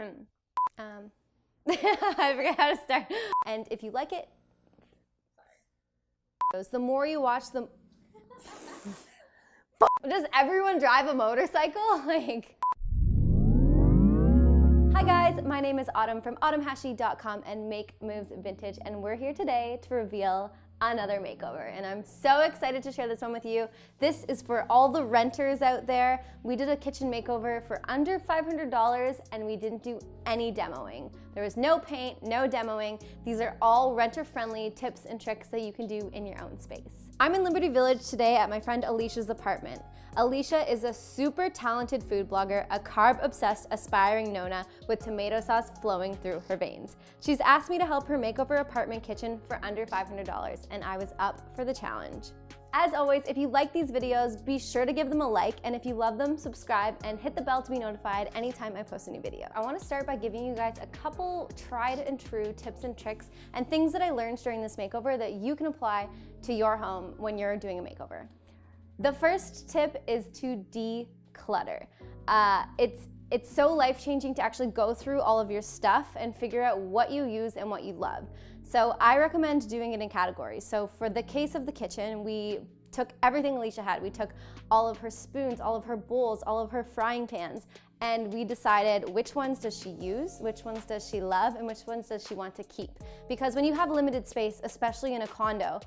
I forget how to start. And if you like it, the more you watch the... Does everyone drive a motorcycle? Like... Hi guys, my name is Autumn from autumnhachey.com and Make Moves Vintage, and we're here today to reveal another makeover, and I'm so excited to share this one with you. This is for all the renters out there. We did a kitchen makeover for under $500 and we didn't do any demoing. There was no paint, no demoing. These are all renter-friendly tips and tricks that you can do in your own space. I'm in Liberty Village today at my friend Aleshia's apartment. Aleshia is a super talented food blogger, a carb-obsessed, aspiring Nona with tomato sauce flowing through her veins. She's asked me to help her make over apartment kitchen for under $500, and I was up for the challenge. As always, if you like these videos, be sure to give them a like, and if you love them, subscribe and hit the bell to be notified anytime I post a new video. I want to start by giving you guys a couple tried and true tips and tricks and things that I learned during this makeover that you can apply to your home when you're doing a makeover. The first tip is to declutter. It's so life-changing to actually go through all of your stuff and figure out what you use and what you love. So I recommend doing it in categories. So for the case of the kitchen, we took everything Aleshia had. We took all of her spoons, all of her bowls, all of her frying pans, and we decided which ones does she use, which ones does she love, and which ones does she want to keep. Because when you have limited space, especially in a condo,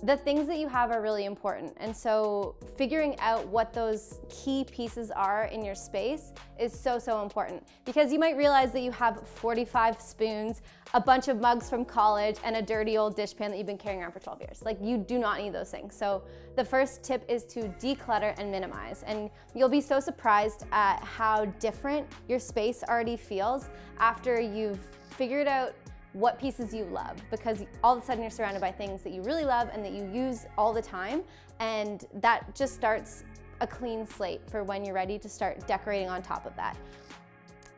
the things that you have are really important, and so figuring out what those key pieces are in your space is so important, because you might realize that you have 45 spoons, a bunch of mugs from college, and a dirty old dishpan that you've been carrying around for 12 years. Like, you do not need those things. So the first tip is to declutter and minimize, and you'll be so surprised at how different your space already feels after you've figured out what pieces you love, because all of a sudden you're surrounded by things that you really love and that you use all the time, and that just starts a clean slate for when you're ready to start decorating on top of that.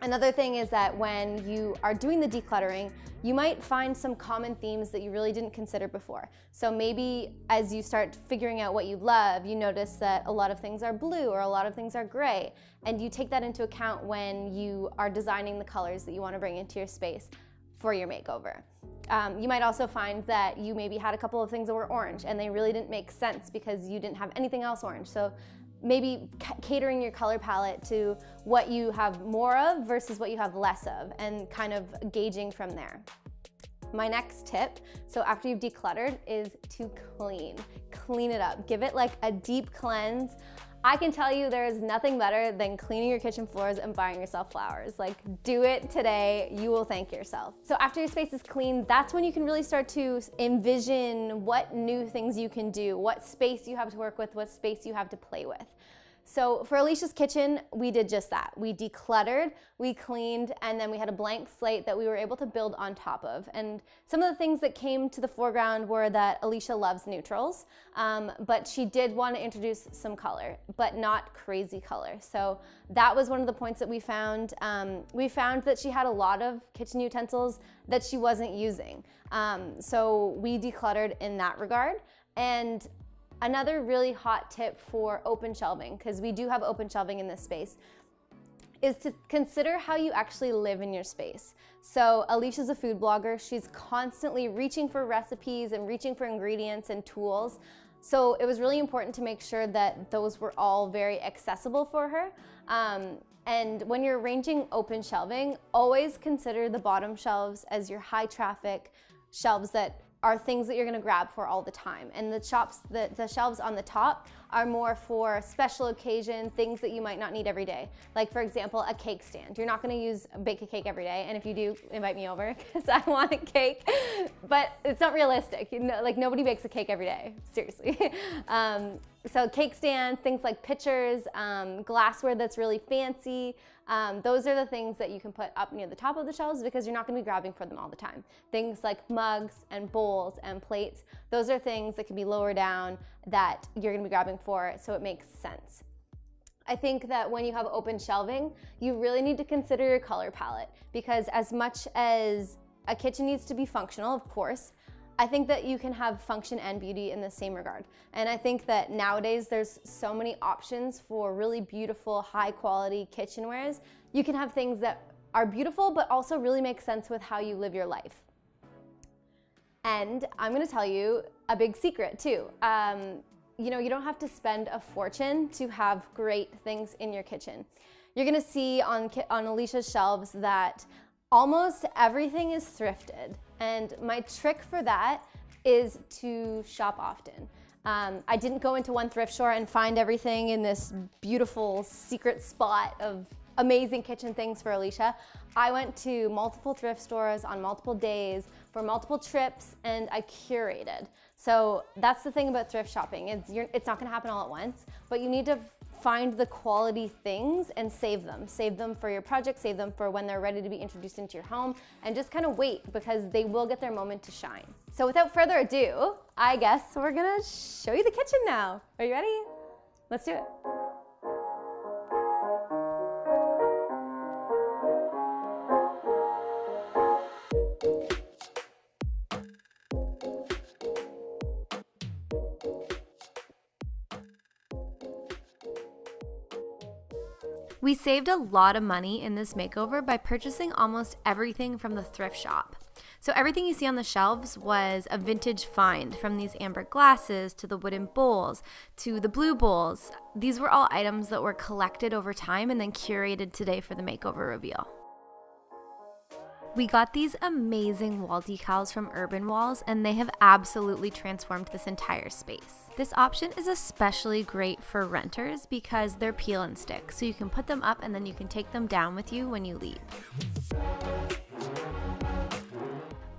Another thing is that when you are doing the decluttering, you might find some common themes that you really didn't consider before. So maybe as you start figuring out what you love, you notice that a lot of things are blue or a lot of things are gray, and you take that into account when you are designing the colors that you want to bring into your space for your makeover. You might also find that you maybe had a couple of things that were orange and they really didn't make sense because you didn't have anything else orange. So maybe catering your color palette to what you have more of versus what you have less of, and kind of gauging from there. My next tip, so after you've decluttered, is to clean. Clean it up. Give it like a deep cleanse. I can tell you there is nothing better than cleaning your kitchen floors and buying yourself flowers. Like, do it today, you will thank yourself. So after your space is clean, that's when you can really start to envision what new things you can do, what space you have to work with, what space you have to play with. So for Aleshia's kitchen, we did just that. We decluttered, we cleaned, and then we had a blank slate that we were able to build on top of. And some of the things that came to the foreground were that Aleshia loves neutrals, but she did want to introduce some color, but not crazy color. So that was one of the points that we found. We found that she had a lot of kitchen utensils that she wasn't using. So we decluttered in that regard. And another really hot tip for open shelving, because we do have open shelving in this space, is to consider how you actually live in your space. So Aleshia's a food blogger. She's constantly reaching for recipes and reaching for ingredients and tools. So it was really important to make sure that those were all very accessible for her. And when you're arranging open shelving, always consider the bottom shelves as your high traffic shelves that are things that you're gonna grab for all the time. And the shelves on the top are more for special occasion, things that you might not need every day. Like, for example, a cake stand. You're not gonna bake a cake every day, and if you do, invite me over, because I want a cake. But it's not realistic. You know, like, nobody bakes a cake every day, seriously. So cake stands, things like pitchers, glassware that's really fancy, those are the things that you can put up near the top of the shelves, because you're not gonna be grabbing for them all the time. Things like mugs and bowls and plates, those are things that can be lower down that you're gonna be grabbing for, so it makes sense. I think that when you have open shelving, you really need to consider your color palette, because as much as a kitchen needs to be functional, of course, I think that you can have function and beauty in the same regard. And I think that nowadays there's so many options for really beautiful, high quality kitchenwares. You can have things that are beautiful, but also really make sense with how you live your life. And I'm gonna tell you a big secret too. You know, you don't have to spend a fortune to have great things in your kitchen. You're gonna see on Aleshia's shelves that almost everything is thrifted. And my trick for that is to shop often. I didn't go into one thrift store and find everything in this beautiful secret spot of amazing kitchen things for Aleshia. I went to multiple thrift stores on multiple days for multiple trips, and I curated. So that's the thing about thrift shopping. It's not gonna happen all at once, but you need to find the quality things and save them. Save them for your project, save them for when they're ready to be introduced into your home, and just kind of wait, because they will get their moment to shine. So without further ado, I guess we're gonna show you the kitchen now. Are you ready? Let's do it. We saved a lot of money in this makeover by purchasing almost everything from the thrift shop. So everything you see on the shelves was a vintage find, from these amber glasses to the wooden bowls to the blue bowls. These were all items that were collected over time and then curated today for the makeover reveal. We got these amazing wall decals from Urban Walls, and they have absolutely transformed this entire space. This option is especially great for renters because they're peel and stick, so you can put them up and then you can take them down with you when you leave.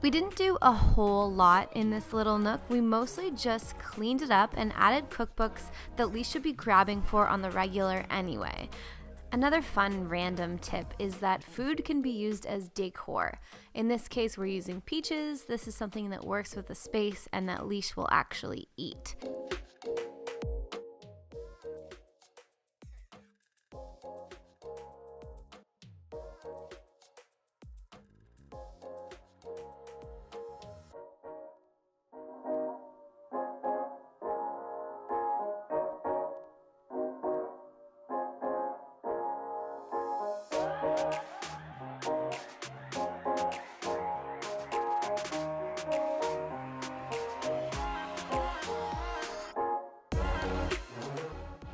We didn't do a whole lot in this little nook. We mostly just cleaned it up and added cookbooks that Lee should be grabbing for on the regular anyway. Another fun random tip is that food can be used as decor. In this case, we're using peaches. This is something that works with the space and that Leash will actually eat.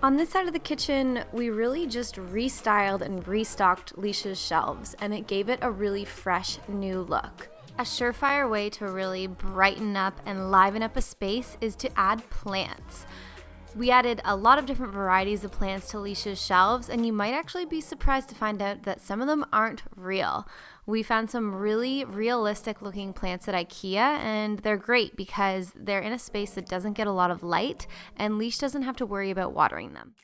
On this side of the kitchen, we really just restyled and restocked Leisha's shelves, and it gave it a really fresh new look. A surefire way to really brighten up and liven up a space is to add plants. We added a lot of different varieties of plants to Leisha's shelves, and you might actually be surprised to find out that some of them aren't real. We found some really realistic looking plants at IKEA, and they're great because they're in a space that doesn't get a lot of light, and Leash doesn't have to worry about watering them.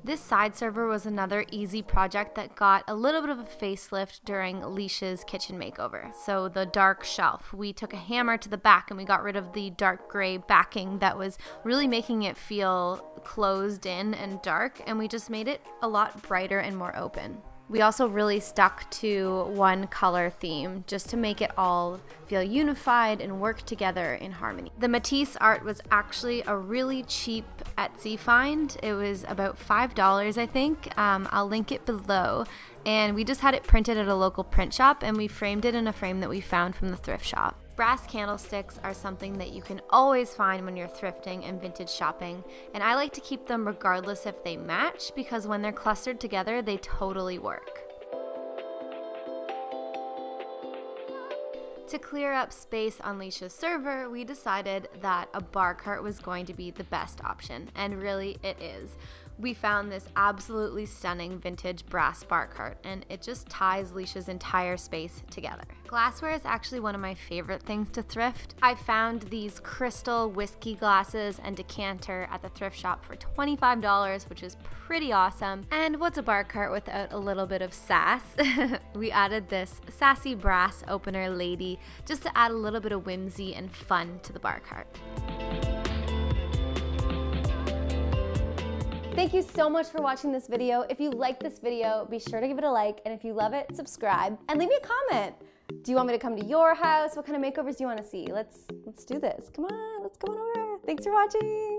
This side server was another easy project that got a little bit of a facelift during Aleshia's kitchen makeover. So the dark shelf, we took a hammer to the back and we got rid of the dark gray backing that was really making it feel closed in and dark, and we just made it a lot brighter and more open. We also really stuck to one color theme just to make it all feel unified and work together in harmony. The Matisse art was actually a really cheap Etsy find. It was about $5, I think. I'll link it below. And we just had it printed at a local print shop, and we framed it in a frame that we found from the thrift shop. Brass candlesticks are something that you can always find when you're thrifting and vintage shopping, and I like to keep them regardless if they match, because when they're clustered together, they totally work. To clear up space on Aleshia's server, we decided that a bar cart was going to be the best option, and really it is. We found this absolutely stunning vintage brass bar cart, and it just ties Aleshia's entire space together. Glassware is actually one of my favorite things to thrift. I found these crystal whiskey glasses and decanter at the thrift shop for $25, which is pretty awesome. And what's a bar cart without a little bit of sass? We added this sassy brass opener lady just to add a little bit of whimsy and fun to the bar cart. Thank you so much for watching this video. If you like this video, be sure to give it a like, and if you love it, subscribe and leave me a comment. Do you want me to come to your house? What kind of makeovers do you want to see? Let's do this. Come on, let's come on over. Thanks for watching.